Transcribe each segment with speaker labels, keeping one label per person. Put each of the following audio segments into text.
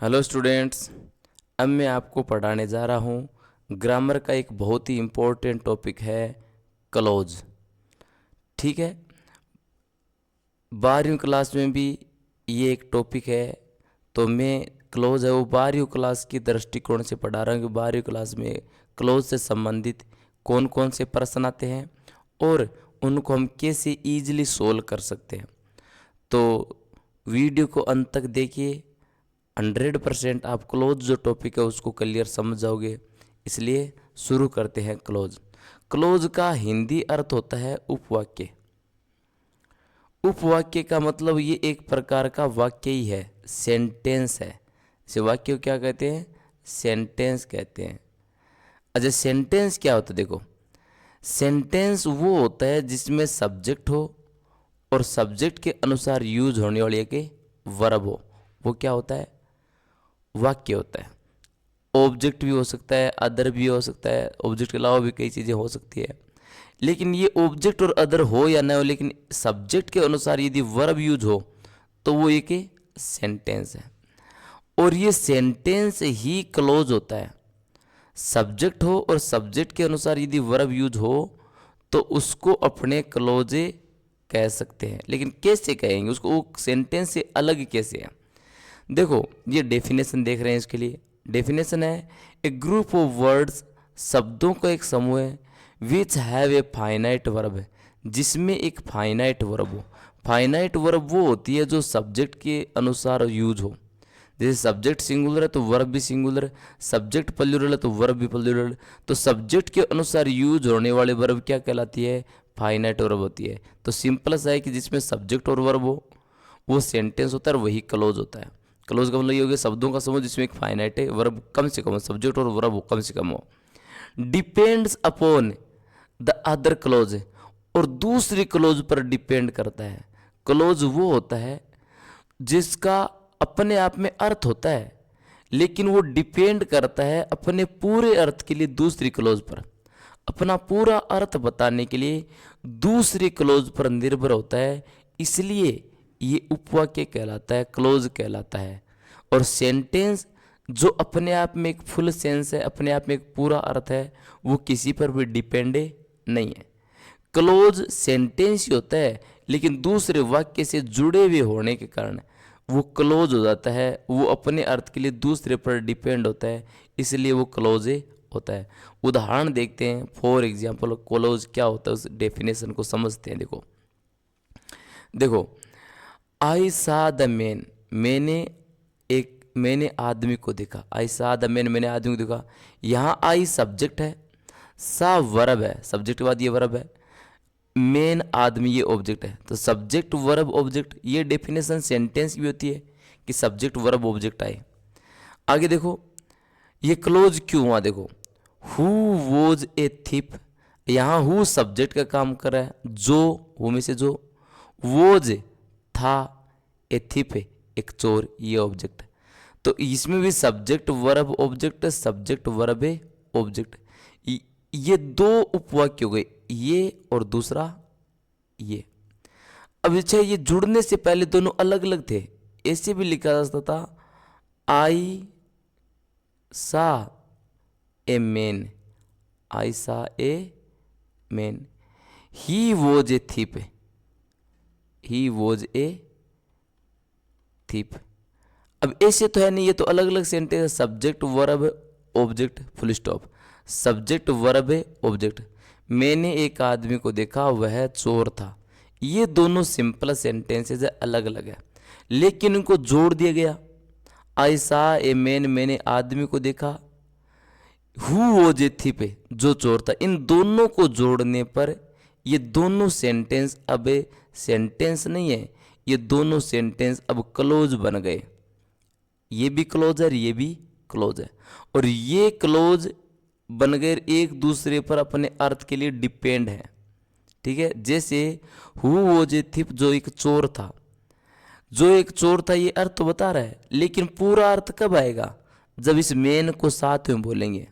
Speaker 1: Hello students. अब मैं आपको पढ़ाने जा रहा हूँ ग्रामर का एक बहुत ही इम्पोर्टेंट टॉपिक है क्लोज। ठीक है, 12वीं क्लास में भी ये एक टॉपिक है, तो मैं क्लोज है वो 12वीं क्लास की दृष्टिकोण से पढ़ा रहा हूँ कि 12वीं क्लास में क्लोज से संबंधित कौन कौन से प्रश्न आते हैं और उनको हम कैसे ईजिली सोल्व कर सकते हैं। तो वीडियो को अंत तक देखिए, 100% आप क्लोज जो टॉपिक है उसको क्लियर समझ जाओगे। इसलिए शुरू करते हैं। क्लोज क्लोज का हिंदी अर्थ होता है उपवाक्य। उपवाक्य का मतलब ये एक प्रकार का वाक्य ही है, सेंटेंस है। इसे वाक्य को क्या कहते हैं? सेंटेंस कहते हैं। अच्छा, सेंटेंस क्या होता है? देखो, सेंटेंस वो होता है जिसमें सब्जेक्ट हो और सब्जेक्ट के अनुसार यूज होने वाली एक वर्ब हो। वो क्या होता है? वाक्य होता है। ऑब्जेक्ट भी हो सकता है, अदर भी हो सकता है, ऑब्जेक्ट के अलावा भी कई चीज़ें हो सकती है। लेकिन ये ऑब्जेक्ट और अदर हो या ना हो, लेकिन सब्जेक्ट के अनुसार यदि वर्ब यूज हो तो वो एक सेंटेंस है। और ये सेंटेंस ही क्लोज होता है। सब्जेक्ट हो और सब्जेक्ट के अनुसार यदि वर्ब यूज हो तो उसको अपने क्लोजे कह सकते हैं। लेकिन कैसे कहेंगे उसको? वो सेंटेंस से अलग कैसे है? देखो, ये डेफिनेशन देख रहे हैं। इसके लिए डेफिनेशन है ए ग्रुप ऑफ वर्ड्स, शब्दों का एक समूह है, which have a finite verb है, जिसमें एक फाइनाइट वर्ब हो। फाइनाइट वर्ब वो होती है जो सब्जेक्ट के अनुसार यूज हो। जैसे सब्जेक्ट सिंगुलर है तो वर्ब भी सिंगुलर है, सब्जेक्ट प्लूरल है तो वर्ब भी प्लूरल है। तो सब्जेक्ट के अनुसार यूज होने वाले वर्ब क्या कहलाती है? फाइनाइट वर्ब होती है। तो सिंपल सा है कि जिसमें सब्जेक्ट और वर्ब हो वो सेंटेंस होता है और वही क्लोज होता है। क्लोज का मतलब ये हो गया शब्दों का समूह जिसमें एक फाइनाइट है, वर्ब कम से कम हो, सब्जेक्ट और वर्ब कम से कम हो। Depends upon the other close, और दूसरी क्लोज पर डिपेंड करता है। क्लोज वो होता है जिसका अपने आप में अर्थ होता है, लेकिन वो डिपेंड करता है अपने पूरे अर्थ के लिए दूसरी क्लोज पर। अपना पूरा अर्थ बताने के लिए दूसरी क्लोज पर निर्भर होता है। इसलिए ये उपवाक्य कहलाता है, क्लोज कहलाता है। और सेंटेंस जो अपने आप में एक फुल सेंस है, अपने आप में एक पूरा अर्थ है, वो किसी पर भी डिपेंड नहीं है। क्लोज सेंटेंस ही होता है, लेकिन दूसरे वाक्य से जुड़े हुए होने के कारण वो क्लोज हो जाता है। वो अपने अर्थ के लिए दूसरे पर डिपेंड होता है, इसलिए वो क्लोज होता है। उदाहरण देखते हैं। फॉर एग्जाम्पल, क्लोज क्या होता है उस डेफिनेशन को समझते हैं। देखो देखो आई सा द मैन, मैंने आदमी को देखा। आई सा द मैन, मैंने आदमी को देखा। यहाँ आई सब्जेक्ट है, सा वर्ब है, सब्जेक्ट के बाद ये वर्ब है, मेन आदमी ये ऑब्जेक्ट है। तो सब्जेक्ट वर्ब ऑब्जेक्ट, ये डेफिनेशन सेंटेंस भी होती है कि सब्जेक्ट वर्ब ऑब्जेक्ट आए। आगे देखो, ये क्लोज क्यों हुआ? देखो, हु वॉज ए थिप, यहाँ हु सब्जेक्ट का काम कर रहा है, जो हु में से जो, वॉज था, ए थिप एक चोर, ये ऑब्जेक्ट है। तो इसमें भी subject verb object, subject verb object. ये दो उपवाक्य हो गए, ये और दूसरा ये। अब अच्छा, ये जुड़ने से पहले दोनों अलग अलग थे। ऐसे भी लिखा जा सकता था आई saw a man, I saw a man, he was a thief, he was a thief. अब ऐसे तो है नहीं, ये तो अलग अलग सेंटेंस है। Subject verb object, full stop. Subject verb object. मैंने एक आदमी को देखा, वह चोर था। ये दोनों सिंपल सेंटेंसेज है, अलग अलग है, लेकिन इनको जोड़ दिया गया। आई सा ए मैन, मैंने आदमी को देखा, हु वॉज ए थिप, जो चोर था। इन दोनों को जोड़ने पर ये दोनों सेंटेंस अब सेंटेंस नहीं है, ये दोनों सेंटेंस अब क्लोज बन गए। ये भी क्लोज है और ये भी क्लोज है, और ये क्लोज बन गए एक दूसरे पर अपने अर्थ के लिए डिपेंड है। ठीक है, जैसे हु वॉज ए थिप, जो एक चोर था, जो एक चोर था, ये अर्थ तो बता रहा है, लेकिन पूरा अर्थ कब आएगा? जब इस मेन को साथ में बोलेंगे।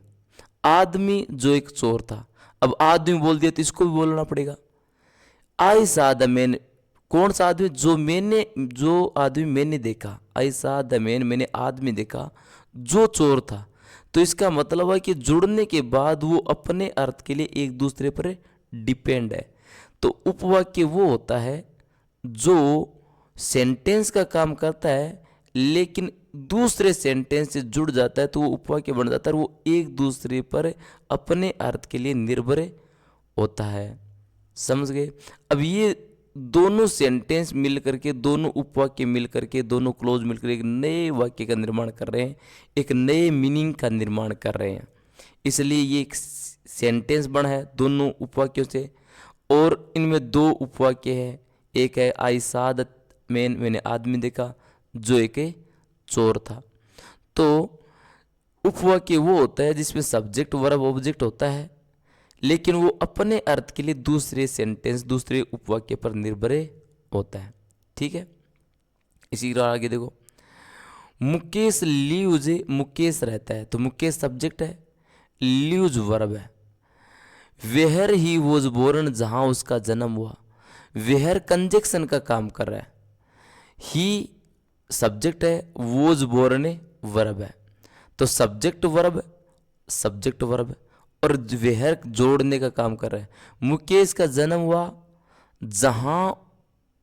Speaker 1: आदमी जो एक चोर था, अब आदमी बोल दिया तो इसको भी बोलना पड़ेगा। आई सा द मैन, कौन सा आदमी? जो आदमी मैंने देखा, ऐसा द मैन, मैंने आदमी देखा जो चोर था। तो इसका मतलब है कि जुड़ने के बाद वो अपने अर्थ के लिए एक दूसरे पर डिपेंड है। तो उपवाक्य वो होता है जो सेंटेंस का काम करता है लेकिन दूसरे सेंटेंस से जुड़ जाता है, तो वो उपवाक्य बन जाता है। वो एक दूसरे पर अपने अर्थ के लिए निर्भर होता है। समझ गए? अब ये दोनों सेंटेंस मिल करके, दोनों उपवाक्य मिल करके, दोनों क्लोज मिलकर एक नए वाक्य का निर्माण कर रहे हैं, एक नए मीनिंग का निर्माण कर रहे हैं। इसलिए ये एक सेंटेंस बना है दोनों उपवाक्यों से। और इनमें दो उपवाक्य है, एक है आई सा द मैन, मैंने आदमी देखा जो एक चोर था। तो उपवाक्य वो होता है जिसमें सब्जेक्ट वर्ब ऑब्जेक्ट होता है, लेकिन वो अपने अर्थ के लिए दूसरे सेंटेंस, दूसरे उपवाक्य पर निर्भर होता है। ठीक है, इसी तरह आगे देखो, मुकेश लीव्स, मुकेश रहता है, तो मुकेश सब्जेक्ट है, लीव्स वर्ब है। वेहर ही वॉज बोर्न, जहां उसका जन्म हुआ। वेहर कंजक्शन का काम कर रहा है, ही सब्जेक्ट है, वॉज बोर्न वर्ब है। तो सब्जेक्ट वर्ब, सब्जेक्ट वर्ब, और वेहर जोड़ने का काम कर रहा है। मुकेश का जन्म हुआ जहां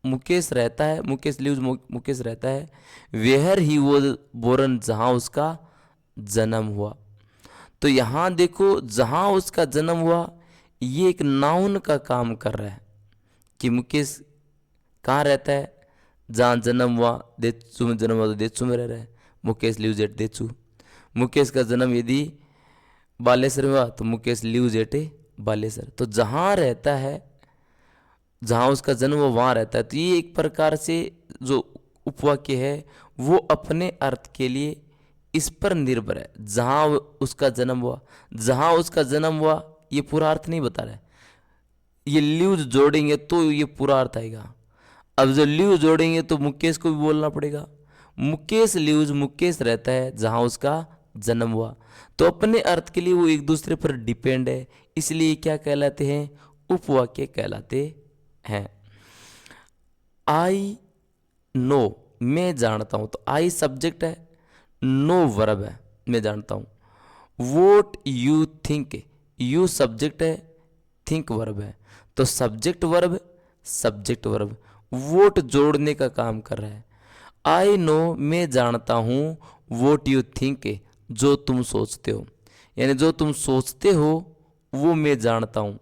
Speaker 1: मुकेश रहता है, मुकेश लिव्स, मुकेश रहता है। वेहर ही वॉज बोर्न, जहां उसका जन्म हुआ। तो यहां देखो, जहां उसका जन्म हुआ, ये एक नाउन का काम कर रहा है कि मुकेश कहाँ रहता है, जहाँ जन्म हुआ, देचू में जन्म हुआ तो देचू में रह रहा है, मुकेश लिव्स एट देचू। मुकेश का जन्म यदि बालेश्वर में हुआ तो मुकेश लिव्स एट बालेश्वर। तो जहाँ रहता है, जहाँ उसका जन्म हुआ वहाँ रहता है। तो ये एक प्रकार से जो उपवाक्य है वो अपने अर्थ के लिए इस पर निर्भर है, जहाँ उसका जन्म हुआ। जहाँ उसका जन्म हुआ ये पूरा अर्थ नहीं बता रहा है, ये लिव्स जोड़ेंगे तो ये पूरा अर्थ आएगा। अब जो लिव्स जोड़ेंगे तो मुकेश को भी बोलना पड़ेगा। मुकेश लिव्स, मुकेश रहता है जहाँ उसका जन्म हुआ। तो अपने अर्थ के लिए वो एक दूसरे पर डिपेंड है, इसलिए क्या कहलाते हैं? उपवाक्य कहलाते हैं। आई नो, मैं जानता हूं, तो आई सब्जेक्ट है, नो वर्ब है, मैं जानता हूं। Vote you think, you subject है, थिंक वर्ब है। तो subject verb, subject verb, vote जोड़ने का काम कर रहा है। आई नो, मैं जानता हूं, वोट यू थिंक, जो तुम सोचते हो, यानी जो तुम सोचते हो वो मैं जानता हूं।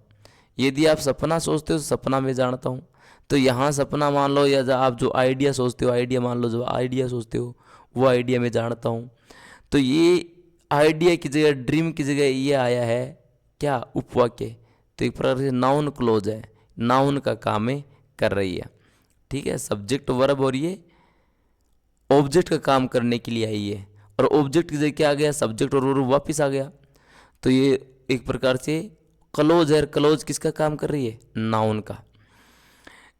Speaker 1: यदि आप सपना सोचते हो तो सपना मैं जानता हूं। तो यहाँ सपना मान लो, या आप जो आइडिया सोचते हो, आइडिया मान लो, जो आइडिया सोचते हो वो आइडिया मैं जानता हूँ। तो ये आइडिया की जगह, ड्रीम की जगह ये आया है क्या? उपवाक्य। तो एक प्रकार से नाउन क्लोज है, नाउन का काम है कर रही है। ठीक है, सब्जेक्ट वर्ब, और ये ऑब्जेक्ट का काम करने के लिए आई है। और ऑब्जेक्ट की जगह क्या आ गया? सब्जेक्ट, और वर्ब वापस आ गया। तो ये एक प्रकार से क्लोज है। क्लोज किसका काम कर रही है? नाउन का।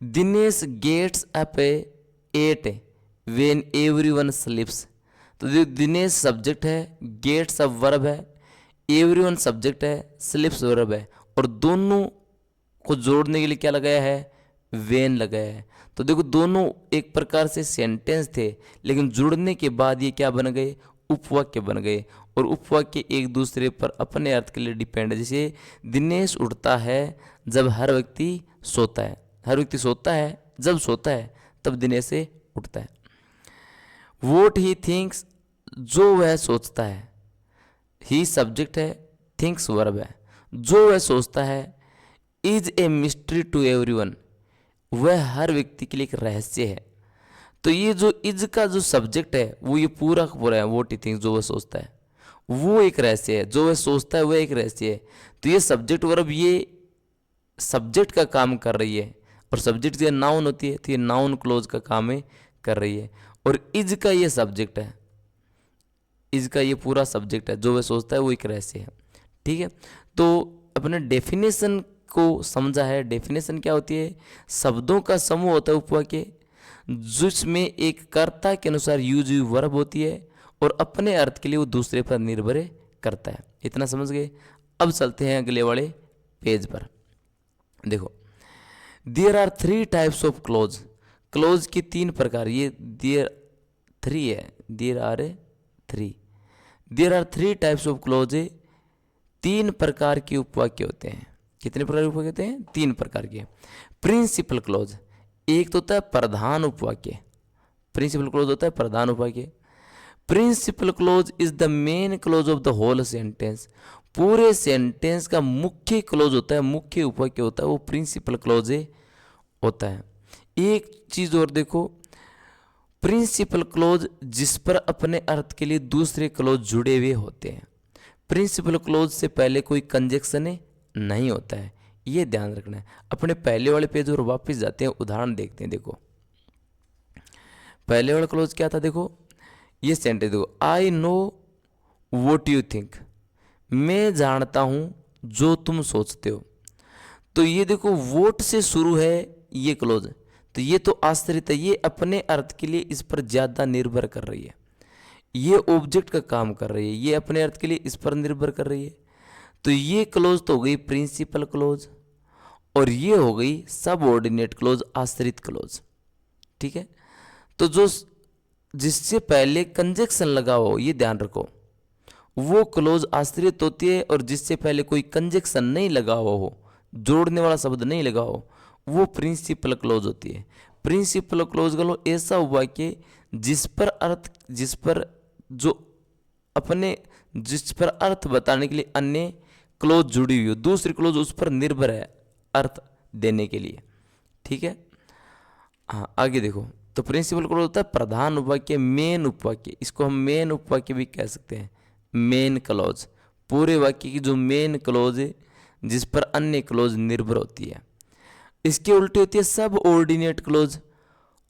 Speaker 1: Dinesh gets up at when everyone sleeps. तो जो दिनेश सब्जेक्ट है, गेट्स अप वर्ब है, एवरीवन सब्जेक्ट है, स्लीप्स वर्ब है, और दोनों को जोड़ने के लिए क्या लगाया है? वेन लगाया है। तो देखो, दोनों एक प्रकार से सेंटेंस थे, लेकिन जुड़ने के बाद ये क्या बन गए? उपवाक्य बन गए। और उपवाक्य एक दूसरे पर अपने अर्थ के लिए डिपेंड है। जैसे दिनेश उठता है जब हर व्यक्ति सोता है, हर व्यक्ति सोता है जब सोता है तब दिनेश से उठता है। वोट ही थिंक्स, जो वह सोचता है, ही सब्जेक्ट है, थिंक्स वर्ब है, जो वह सोचता है, is a mystery to everyone, वह हर व्यक्ति के लिए एक रहस्य है। तो ये जो इज का जो सब्जेक्ट है वो ये पूरा पूरा है, वोट ही थिंक्स, जो वह सोचता है वो एक रहस्य है, जो वह सोचता है वह एक रहस्य है। तो ये सब्जेक्ट वर्ब ये सब्जेक्ट का काम कर रही है, और सब्जेक्ट जो नाउन होती है तो ये नाउन क्लोज का काम है कर रही है। और इज का ये सब्जेक्ट है, इज का ये पूरा सब्जेक्ट है, जो वह सोचता है वो एक रहस्य है। ठीक है, तो अपने डेफिनेशन को समझा है। डेफिनेशन क्या होती है? शब्दों का समूह होता है उपवाक्य, जिसमें एक कर्ता के अनुसार यूज हुई वर्ब होती है, और अपने अर्थ के लिए वो दूसरे पर निर्भर करता है। इतना समझ गए? अब चलते हैं अगले वाले पेज पर। देखो, there are 3 types of clause. Clause के 3 प्रकार, ये देयर 3 है, there are 3 types of clause है। 3 प्रकार के उपवाक्य होते हैं। कितने प्रकार के उपवाक्य होते हैं? 3 प्रकार के। प्रिंसिपल क्लोज, एक तो होता है प्रधान उपवाक्य। प्रिंसिपल क्लोज होता है प्रधान उपवाक्य। Principal clause is the main clause of the whole sentence. पूरे सेंटेंस का मुख्य क्लोज होता है, मुख्य उपवाक्य होता है, वो प्रिंसिपल क्लोज होता है। एक चीज और देखो, प्रिंसिपल क्लोज जिस पर अपने अर्थ के लिए दूसरे क्लोज जुड़े हुए होते हैं। प्रिंसिपल क्लोज से पहले कोई कंजक्शन नहीं होता है, ये ध्यान रखना है। अपने पहले वाले पेज और वापस जाते हैं, उदाहरण देखते हैं। देखो पहले वाला क्लोज क्या था, देखो ये सेंटेंस देखो, I know what you think, मैं जानता हूं जो तुम सोचते हो। तो ये देखो वोट से शुरू है ये क्लोज, तो ये तो आश्रित है, ये अपने अर्थ के लिए इस पर ज्यादा निर्भर कर रही है। ये ऑब्जेक्ट का काम कर रही है, ये अपने अर्थ के लिए इस पर निर्भर कर रही है। तो ये क्लोज तो हो गई प्रिंसिपल क्लोज, और ये हो गई सबऑर्डिनेट क्लोज, आश्रित क्लोज। ठीक है, तो जो जिससे पहले कंजक्शन लगा हो, ये ध्यान रखो, वो क्लोज आश्रित होती है, और जिससे पहले कोई कंजक्शन नहीं लगा हुआ हो, जोड़ने वाला शब्द नहीं लगा हो, वो प्रिंसिपल क्लोज होती है। प्रिंसिपल क्लोज का लो ऐसा वाक्य जिस पर जिस पर अर्थ बताने के लिए अन्य क्लोज जुड़ी हुई हो, दूसरी क्लोज उस पर निर्भर है अर्थ देने के लिए। ठीक है, हाँ आगे देखो, तो प्रिंसिपल क्लोज होता है प्रधान उपवाक्य, मेन उपवाक्य, इसको हम मेन उपवाक्य भी कह सकते हैं। मेन क्लोज, पूरे वाक्य की जो मेन क्लोज है जिस पर अन्य क्लोज निर्भर होती है। इसके उल्टी होती है सब ऑर्डिनेट क्लोज,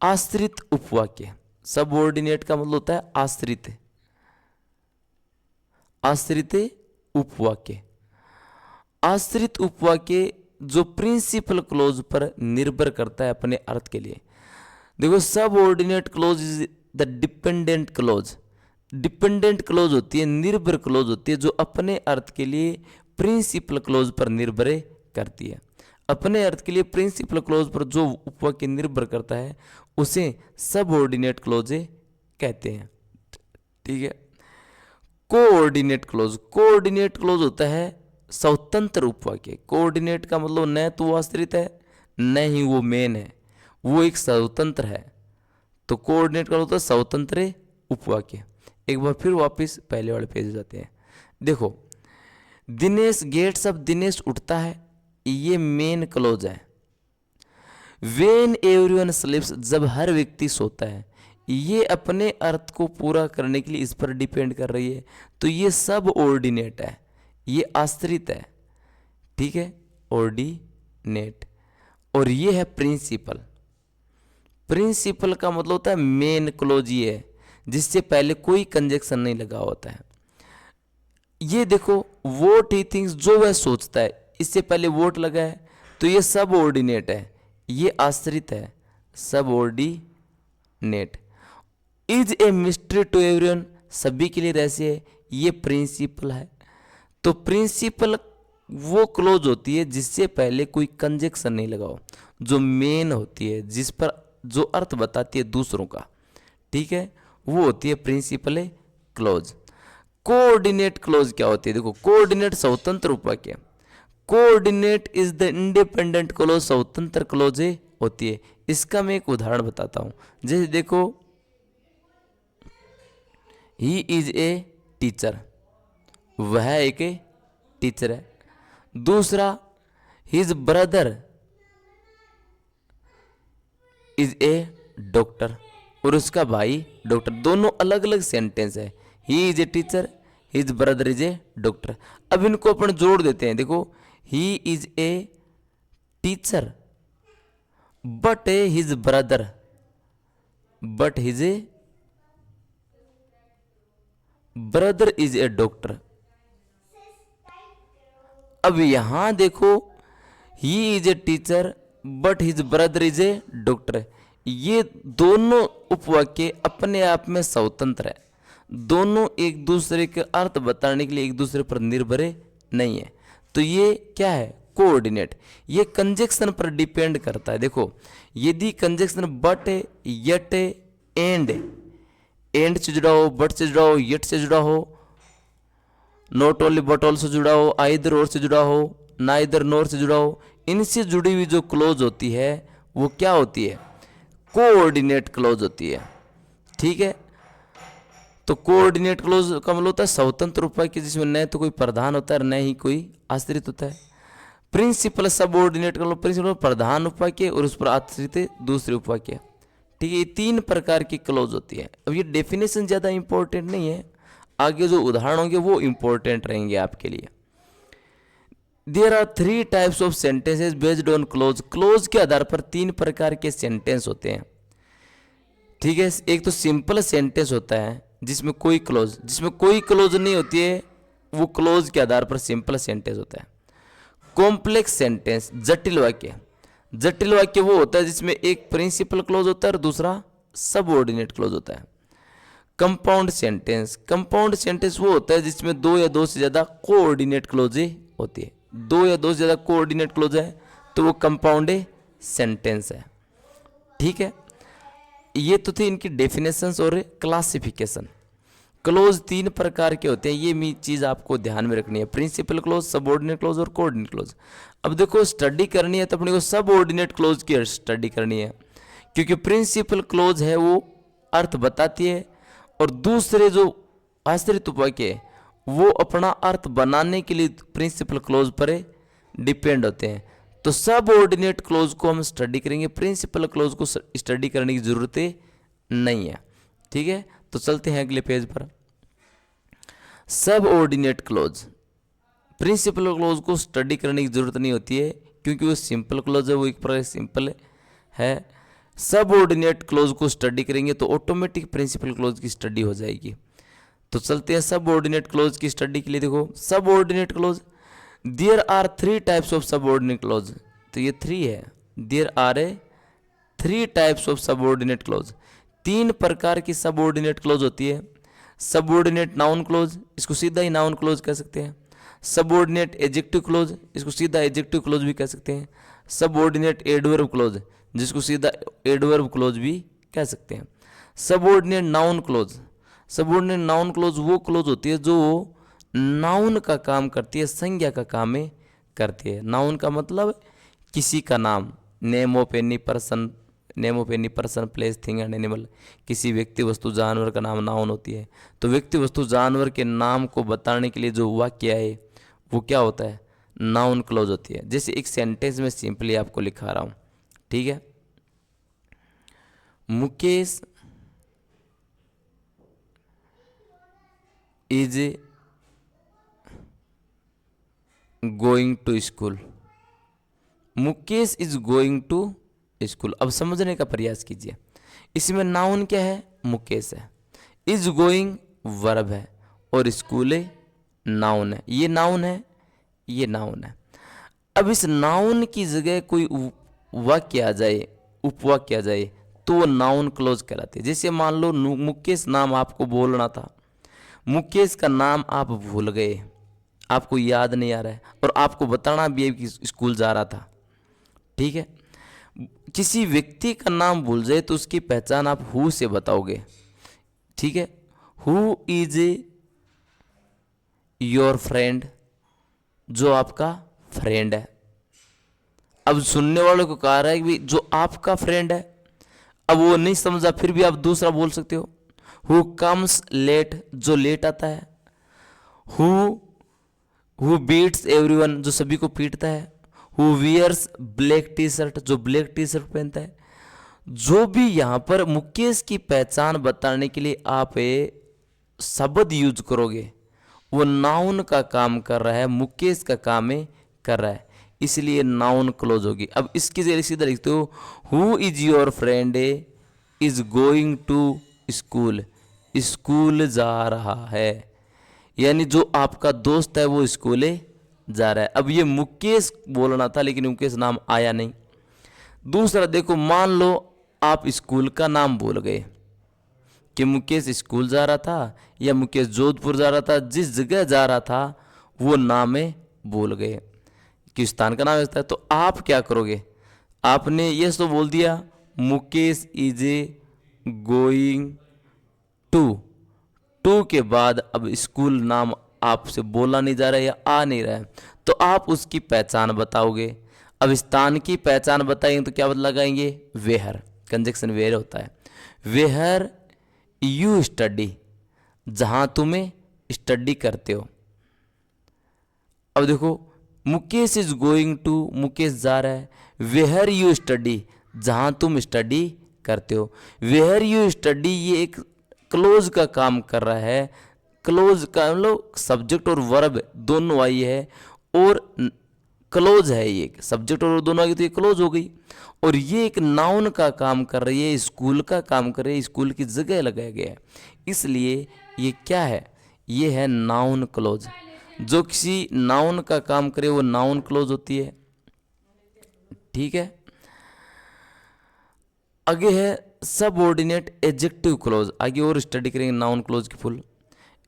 Speaker 1: आश्रित उपवाक्य। सब ऑर्डिनेट का मतलब होता है आश्रित, आश्रित उपवाक्य। आश्रित उपवाक्य जो प्रिंसिपल क्लोज पर निर्भर करता है अपने अर्थ के लिए। देखो सब ordinate close is the dependent clause. Dependent clause होती है, निर्भर क्लोज होती है, जो अपने अर्थ के लिए प्रिंसिपल क्लोज पर निर्भर करती है। अपने अर्थ के लिए प्रिंसिपल क्लोज पर जो उपवाक्य निर्भर करता है उसे सबऑर्डिनेट क्लोज कहते हैं। ठीक है, कोऑर्डिनेट क्लोज, कोऑर्डिनेट क्लोज होता है स्वतंत्र उपवाक्य। कोऑर्डिनेट का मतलब न तो वो आश्रित है न ही वो मेन है, वो एक स्वतंत्र है। तो कोऑर्डिनेट का होता है स्वतंत्र उपवाक्य। एक बार फिर वापस पहले वाले पेज जाते हैं। देखो दिनेश गेट्स अप, दिनेश उठता है, ये मेन क्लोज है। वेन एवरीवन स्लीप्स, जब हर व्यक्ति सोता है, ये अपने अर्थ को पूरा करने के लिए इस पर डिपेंड कर रही है। तो ये सब ऑर्डिनेट है, ये आश्रित है। ठीक है, ऑर्डिनेट। और ये है प्रिंसिपल। प्रिंसिपल का मतलब होता है मेन क्लोज, ये है जिससे पहले कोई कंजक्शन नहीं लगा होता है। ये देखो वोट ही थिंग्स, जो वह सोचता है, इससे पहले वोट लगा है, तो ये सब ऑर्डिनेट है, ये आश्रित है, subordinate. Is a mystery to everyone, सभी के लिए रहस्य है, ये प्रिंसिपल है। तो प्रिंसिपल वो क्लोज होती है जिससे पहले कोई कंजक्शन नहीं लगा हो, जो मेन होती है, जिस पर जो अर्थ बताती है दूसरों का। ठीक है, वो होती है प्रिंसिपल क्लोज। कोऑर्डिनेट क्लोज क्या होती है, देखो कोऑर्डिनेट स्वतंत्र उपवाक्य। Coordinate is the independent clause, स्वतंत्र क्लोज होती है। इसका मैं एक उदाहरण बताता हूं। जैसे देखो ही इज ए टीचर, वह एक टीचर है। दूसरा his brother is a doctor, और उसका भाई डॉक्टर। दोनों अलग अलग सेंटेंस है। He is a teacher, his brother is a doctor. अब इनको अपन जोड़ देते हैं। देखो he is a teacher but his brother, but his brother is a doctor. अब यहां देखो he is a teacher but his brother is a doctor. ये दोनों उपवाक्य अपने आप में स्वतंत्र है, दोनों एक दूसरे के अर्थ बताने के लिए एक दूसरे पर निर्भर नहीं है। तो ये क्या है, कोऑर्डिनेट। ये कंजक्शन पर डिपेंड करता है। देखो यदि कंजक्शन बट, यट, एंड से जुड़ा हो, बट से जुड़ा हो, यट से जुड़ा हो, नॉट ओनली बट ऑल्सो जुड़ा हो, आइदर और से जुड़ा हो, नाइदर नॉर से जुड़ा हो, इनसे जुड़ी हुई जो क्लोज होती है वो क्या होती है? कोऑर्डिनेट क्लोज होती है। ठीक है, तो कोऑर्डिनेट क्लोज का मतलब होता है स्वतंत्र उपाय जिसमें न तो कोई प्रधान होता है न ही कोई आश्रित होता है। प्रिंसिपल सबऑर्डिनेट का मतलब प्रिंसिपल प्रधान उपाय और उस पर आश्रित दूसरे उपाय। ठीक है, ये तीन प्रकार की क्लोज होती है। अब ये डेफिनेशन ज़्यादा इंपॉर्टेंट नहीं है, आगे जो उदाहरण होंगे वो इंपॉर्टेंट रहेंगे आपके लिए। There are 3 types of sentences based on clause. Clause के आधार पर 3 प्रकार के सेंटेंस होते हैं। ठीक है, एक तो सिंपल सेंटेंस होता है जिसमें कोई क्लोज नहीं होती है, वो क्लोज के आधार पर सिंपल सेंटेंस होता है। कॉम्प्लेक्स सेंटेंस, जटिल वाक्य वो होता है जिसमें एक प्रिंसिपल क्लोज होता है और दूसरा सबऑर्डिनेट क्लोज होता है। कंपाउंड सेंटेंस वो होता है जिसमें 2 या 2 से ज़्यादा कोऑर्डिनेट क्लोजें होती है। 2 या 2 से ज़्यादा कोऑर्डिनेट क्लोज है तो वो कंपाउंड सेंटेंस है। ठीक है, ये तो थे इनकी डेफिनेशंस और क्लासिफिकेशन। क्लोज 3 प्रकार के होते हैं, ये चीज़ आपको ध्यान में रखनी है, प्रिंसिपल क्लोज, सबऑर्डिनेट क्लोज और कोऑर्डिनेट क्लोज। अब देखो स्टडी करनी है तो अपने को सबऑर्डिनेट क्लोज की स्टडी करनी है, क्योंकि प्रिंसिपल क्लोज है वो अर्थ बताती है और दूसरे जो आश्रित उपाय है वो अपना अर्थ बनाने के लिए प्रिंसिपल क्लोज पर डिपेंड होते हैं। तो सबऑर्डिनेट क्लोज को हम स्टडी करेंगे, प्रिंसिपल क्लोज को स्टडी करने की जरूरत नहीं है। ठीक है, तो चलते हैं अगले पेज पर। सबऑर्डिनेट क्लोज, प्रिंसिपल क्लोज को स्टडी करने की जरूरत नहीं होती है क्योंकि वो सिंपल क्लोज है, वो एक प्रकार सिंपल है। सबऑर्डिनेट क्लोज को स्टडी करेंगे तो ऑटोमेटिक प्रिंसिपल क्लोज की स्टडी हो जाएगी। तो चलते हैं सबऑर्डिनेट क्लोज की स्टडी के लिए। देखो subordinate clause, there are 3 types of subordinate clause, तो ये 3 है। There are 3 types of subordinate clause, 3 प्रकार की सबऑर्डिनेट क्लोज होती है। सबऑर्डिनेट नाउन क्लोज, इसको सीधा ही नाउन क्लोज कह सकते हैं। सबऑर्डिनेट एडजेक्टिव क्लोज, इसको सीधा एडजेक्टिव क्लोज भी कह सकते हैं। सबऑर्डिनेट एडवर्ब क्लोज, जिसको सीधा एडवर्ब क्लोज भी कह सकते हैं। Subordinate noun close, subordinate noun close वो क्लोज होती है जो नाउन का काम करती है, संज्ञा का काम करती है। नाउन का मतलब किसी का नाम, name of any person, place, thing and animal, किसी व्यक्ति, वस्तु, जानवर का नाम नाउन होती है। तो व्यक्ति, वस्तु, जानवर के नाम को बताने के लिए जो वाक्य है वो क्या होता है? नाउन क्लोज होती है। जैसे एक सेंटेंस में सिंपली आपको लिखा रहा हूँ। ठीक है, Mukesh is going to school. Mukesh is going to school. अब समझने का प्रयास कीजिए, इसमें नाउन क्या है? मुकेश है, इज गोइंग वर्ब है और स्कूल नाउन है। ये नाउन है, ये नाउन है। अब इस नाउन की जगह कोई वाक्य आ जाए, उपवाक्य आ जाए, तो वो नाउन क्लोज कहलाती है। जैसे मान लो मुकेश नाम आपको बोलना था, मुकेश का नाम आप भूल गए, आपको याद नहीं आ रहा है और आपको बताना भी है कि स्कूल जा रहा था। ठीक है, किसी व्यक्ति का नाम भूल जाए तो उसकी पहचान आप हु से बताओगे। ठीक है, हु इज योर फ्रेंड, जो आपका फ्रेंड है। अब सुनने वालों को कह रहा है कि जो आपका फ्रेंड है, अब वो नहीं समझा फिर भी आप दूसरा बोल सकते हो। हु कम्स लेट, जो लेट आता है। हु बीट्स एवरीवन, जो सभी को पीटता है। Who wears black T shirt, जो ब्लैक टी शर्ट पहनता है। जो भी यहाँ पर मुकेश की पहचान बताने के लिए आप शब्द यूज करोगे वो नाउन का काम कर रहा है, मुकेश का काम कर रहा है, इसलिए नाउन क्लोज होगी। अब इसकी जगह सीधा लिखते हो, who is your friend is going to school, school जा रहा है, यानी जो आपका दोस्त है वो स्कूल जा रहा है। अब ये मुकेश बोलना था लेकिन मुकेश नाम आया नहीं। दूसरा देखो, मान लो आप स्कूल का नाम भूल गए कि मुकेश स्कूल जा रहा था या मुकेश जोधपुर जा रहा था, जिस जगह जा रहा था वो नाम भूल गए। कि स्थान का नाम ऐसा है। तो आप क्या करोगे, आपने ये तो बोल दिया Mukesh is a going to के बाद अब स्कूल नाम आपसे बोला नहीं जा रहा है या आ नहीं रहा है, तो आप उसकी पहचान बताओगे। अब स्थान की पहचान बताएंगे तो क्या लगाएंगे, वेहर, कंजक्शन वेयर होता है। वेहर यू स्टडी, जहां तुम्हें स्टडी करते हो। अब देखो Mukesh is going to, Mukesh जा रहा है। वेहर यू स्टडी, जहां तुम स्टडी करते हो। वेहर यू स्टडी ये एक क्लोज का काम कर रहा है। क्लोज का मतलब सब्जेक्ट और वर्ब दोनों आई है और क्लोज है, ये सब्जेक्ट और दोनों आ गई तो ये क्लोज हो गई। और ये एक नाउन का काम कर रही है, स्कूल का काम कर रही है, स्कूल की जगह लगाया गया है, इसलिए ये क्या है, ये है नाउन क्लोज। जो किसी नाउन का काम करे वो नाउन क्लोज होती है। ठीक है, आगे है सबऑर्डिनेट एडजेक्टिव क्लोज। आगे और स्टडी करेंगे नाउन क्लोज की फुल।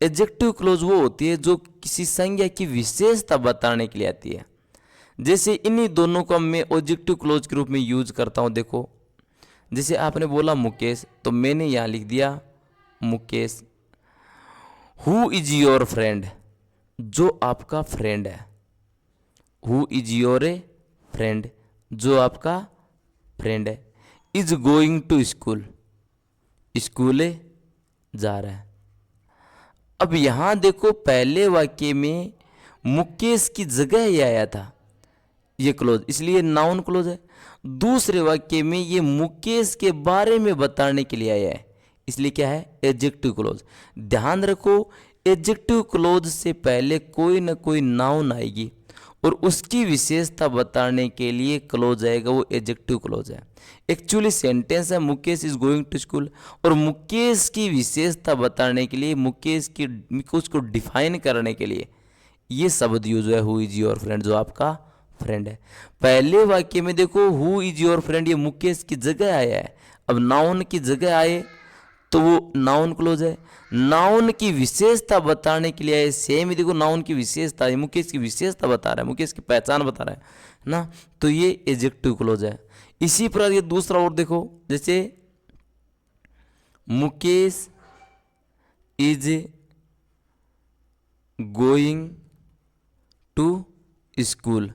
Speaker 1: एडजेक्टिव क्लोज वो होती है जो किसी संज्ञा की विशेषता बताने के लिए आती है। जैसे इन्हीं दोनों को मैं एडजेक्टिव क्लोज के रूप में यूज करता हूं। देखो जैसे आपने बोला मुकेश, तो मैंने यहां लिख दिया Mukesh. Who is your friend, जो आपका फ्रेंड है। Who is your a friend, जो आपका फ्रेंड है। Is going to school, school जा रहा है। अब यहां देखो पहले वाक्य में मुकेश की जगह ये आया था, ये क्लोज, इसलिए नाउन क्लोज है। दूसरे वाक्य में ये मुकेश के बारे में बताने के लिए आया है, इसलिए क्या है, एडजेक्टिव क्लोज। ध्यान रखो एडजेक्टिव क्लोज से पहले कोई ना कोई नाउन आएगी और उसकी विशेषता बताने के लिए क्लोज आएगा, वो एडजेक्टिव क्लोज है। एक्चुअली सेंटेंस है Mukesh is going to school, और मुकेश की विशेषता बताने के लिए, मुकेश को डिफाइन करने के लिए ये शब्द यूज है हु इज योर फ्रेंड, जो आपका फ्रेंड है। पहले वाक्य में देखो हु इज योर फ्रेंड, ये मुकेश की जगह आया है। अब नाउन की जगह आए तो वो नाउन क्लोज है। नाउन की विशेषता बताने के लिए आए, सेम ही देखो नाउन की विशेषता है, मुकेश की विशेषता बता रहा है, मुकेश की पहचान बता रहा है ना, तो ये एडजेक्टिव क्लोज है। इसी प्रकार ये दूसरा और देखो, जैसे Mukesh is going to school,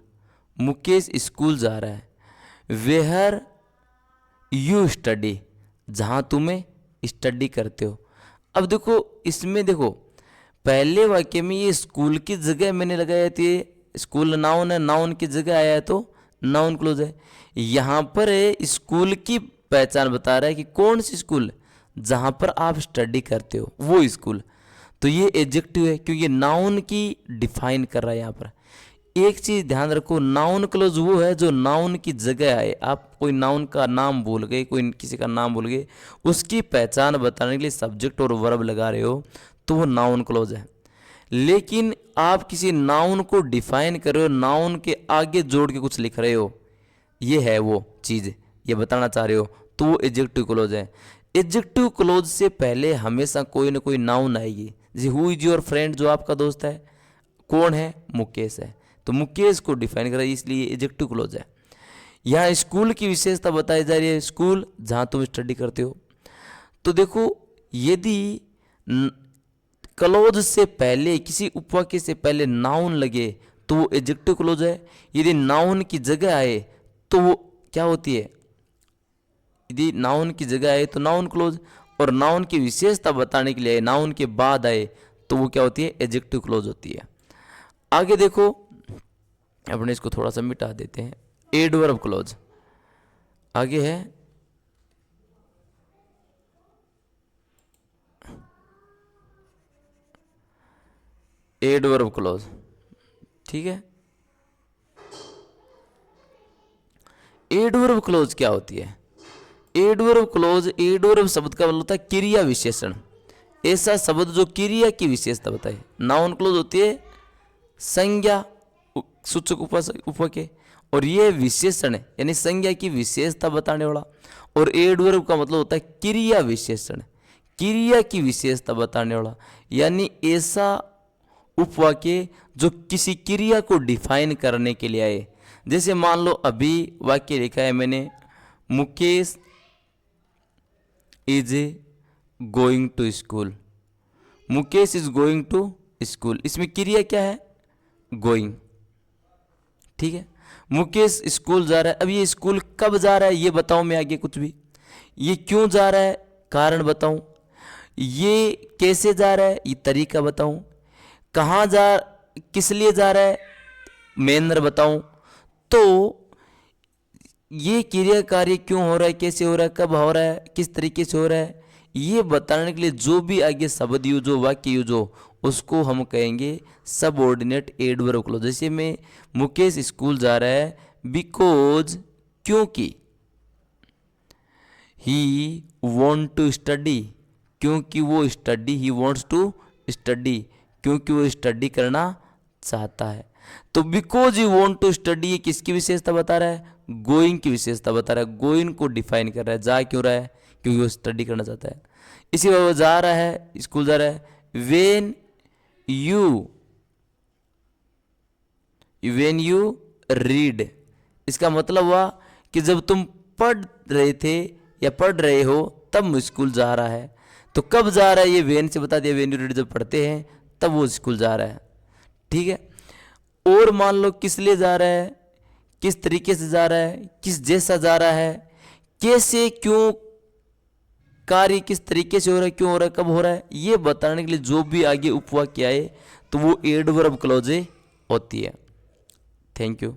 Speaker 1: Mukesh school जा रहा है। वेयर यू स्टडी, जहां तुम्हें स्टडी करते हो। अब देखो इसमें देखो पहले वाक्य में ये स्कूल की जगह मैंने लगाया थी, स्कूल नाउन है, नाउन की जगह आया है तो नाउन क्लोज है। यहां पर स्कूल की पहचान बता रहा है कि कौन सी स्कूल, जहां पर आप स्टडी करते हो वो स्कूल, तो ये एडजेक्टिव है क्योंकि नाउन की डिफाइन कर रहा है। यहाँ पर एक चीज ध्यान रखो, नाउन क्लोज वो है जो नाउन की जगह आए। आप कोई नाउन का नाम भूल गए, कोई किसी का नाम भूल गए, उसकी पहचान बताने के लिए सब्जेक्ट और वर्ब लगा रहे हो तो वो नाउन क्लोज है। लेकिन आप किसी नाउन को डिफाइन कर रहे हो, नाउन के आगे जोड़ के कुछ लिख रहे हो, ये है वो चीज, ये बताना चाह रहे हो, तो वो एडजेक्टिव क्लोज है। एडजेक्टिव क्लोज से पहले हमेशा कोई ना कोई नाउन आएगी। जैसे हु इज योर फ्रेंड, जो आपका दोस्त है, कौन है, मुकेश है, तो मुकेश को डिफाइन कर रहा है, इसलिए एडजेक्टिव क्लोज है। यहाँ स्कूल की विशेषता बताई जा रही है, स्कूल जहाँ तुम स्टडी करते हो। तो देखो यदि क्लोज से पहले, किसी उपवाक्य से पहले नाउन लगे तो वो एडजेक्टिव क्लोज है। यदि नाउन की जगह आए तो वो क्या होती है, यदि नाउन की जगह आए तो नाउन क्लोज, और नाउन की विशेषता बताने के लिए नाउन के बाद आए तो वो क्या होती है, एडजेक्टिव क्लोज होती है। आगे देखो, अपने इसको थोड़ा सा मिटा देते हैं, एडवर्ब क्लोज आगे है। एडवर्ब क्लोज, ठीक है। एडवर्ब क्लोज क्या होती है, एडवर्ब क्लोज, एडवर्ब शब्द का मतलब होता है क्रिया विशेषण, ऐसा शब्द जो क्रिया की विशेषता बताए। नाउन क्लोज होती है संज्ञा सूचक उपवाक्य, और ये विशेषण है यानी संज्ञा की विशेषता बताने वाला। और एडवर्ब का मतलब होता है क्रिया विशेषण, क्रिया की विशेषता बताने वाला, यानी ऐसा उपवाक्य जो किसी क्रिया को डिफाइन करने के लिए आए। जैसे मान लो अभी वाक्य लिखा है मैंने, Mukesh is going to school. Mukesh is going to school, इसमें क्रिया क्या है? गोइंग। ठीक है, मुकेश स्कूल जा रहा है। अब ये स्कूल कब जा रहा है ये बताऊं मैं आगे कुछ भी। ये क्यों जा रहा है, कारण बताऊं। ये कैसे जा रहा है, ये तरीका बताऊं। कहाँ जा, किस लिए जा रहा है, मैनर बताऊं। तो ये क्रिया कार्य क्यों हो रहा है, कैसे हो रहा है, कब हो रहा है, किस तरीके से हो रहा है, ये बताने के लिए जो भी आगे शब्द यूज हो, वाक्य यूज हो, उसको हम कहेंगे सबऑर्डिनेट एडवर्ब क्लॉज। जैसे में मुकेश स्कूल जा रहा है बिकॉज, क्योंकि, ही वॉन्ट टू स्टडी, क्योंकि वो study, he wants to study, क्योंकि वो स्टडी करना चाहता है। तो because you want to study ये किसकी विशेषता बता रहा है? गोइंग की विशेषता बता रहा है। गोइंग को डिफाइन कर रहा है। जा क्यों रहा है? क्योंकि वो स्टडी करना चाहता है। इसी वजह वो जा रहा है, स्कूल जा रहा है। वेन यू रीड, इसका मतलब हुआ कि जब तुम पढ़ रहे थे या पढ़ रहे हो तब स्कूल जा रहा है। तो कब जा रहा है ये वेन से बता दिया। वेन यू रीड जब पढ़ते हैं तब वो स्कूल जा रहा है। ठीक है, और मान लो किस लिए जा रहा है, किस तरीके से जा रहा है, किस जैसा जा रहा है, कैसे, क्यों, कार्य किस तरीके से हो रहा है, क्यों हो रहा है, कब हो रहा है, ये बताने के लिए जो भी आगे उपवाक्य आए तो वो एडवर्ब क्लॉज होती है। Thank you.